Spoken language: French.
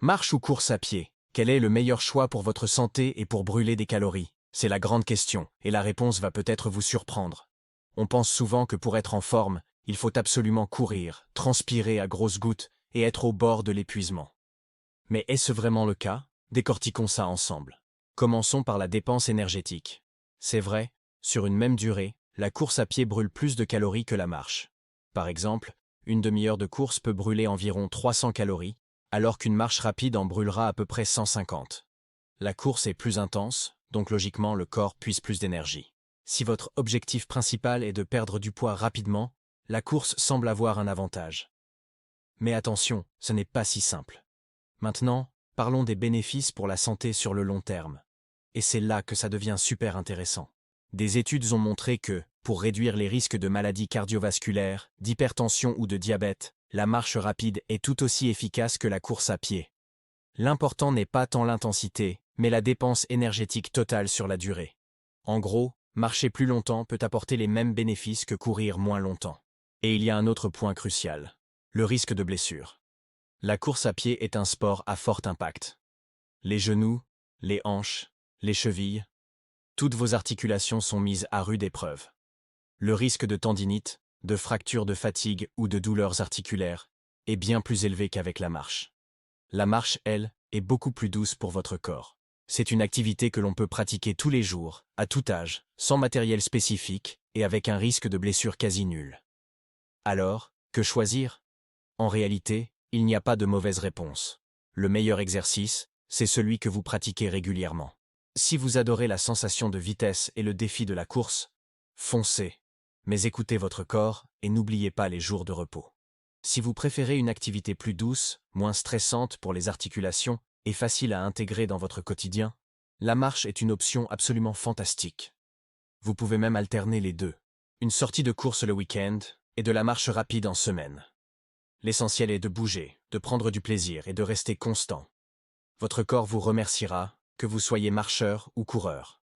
Marche ou course à pied? Quel est le meilleur choix pour votre santé et pour brûler des calories? C'est la grande question, et la réponse va peut-être vous surprendre. On pense souvent que pour être en forme, il faut absolument courir, transpirer à grosses gouttes et être au bord de l'épuisement. Mais est-ce vraiment le cas? Décortiquons ça ensemble. Commençons par la dépense énergétique. C'est vrai, sur une même durée, la course à pied brûle plus de calories que la marche. Par exemple, une demi-heure de course peut brûler environ 300 calories, alors qu'une marche rapide en brûlera à peu près 150. La course est plus intense, donc logiquement le corps puise plus d'énergie. Si votre objectif principal est de perdre du poids rapidement, la course semble avoir un avantage. Mais attention, ce n'est pas si simple. Maintenant, parlons des bénéfices pour la santé sur le long terme. Et c'est là que ça devient super intéressant. Des études ont montré que, pour réduire les risques de maladies cardiovasculaires, d'hypertension ou de diabète, la marche rapide est tout aussi efficace que la course à pied. L'important n'est pas tant l'intensité, mais la dépense énergétique totale sur la durée. En gros, marcher plus longtemps peut apporter les mêmes bénéfices que courir moins longtemps. Et il y a un autre point crucial, le risque de blessure. La course à pied est un sport à fort impact. Les genoux, les hanches, les chevilles, toutes vos articulations sont mises à rude épreuve. Le risque de tendinite, de fracture de fatigue ou de douleurs articulaires est bien plus élevé qu'avec la marche. La marche, elle, est beaucoup plus douce pour votre corps. C'est une activité que l'on peut pratiquer tous les jours, à tout âge, sans matériel spécifique et avec un risque de blessure quasi nul. Alors, que choisir? En réalité, il n'y a pas de mauvaise réponse. Le meilleur exercice, c'est celui que vous pratiquez régulièrement. Si vous adorez la sensation de vitesse et le défi de la course, foncez. Mais écoutez votre corps et n'oubliez pas les jours de repos. Si vous préférez une activité plus douce, moins stressante pour les articulations et facile à intégrer dans votre quotidien, la marche est une option absolument fantastique. Vous pouvez même alterner les deux. Une sortie de course le week-end et de la marche rapide en semaine. L'essentiel est de bouger, de prendre du plaisir et de rester constant. Votre corps vous remerciera, que vous soyez marcheur ou coureur.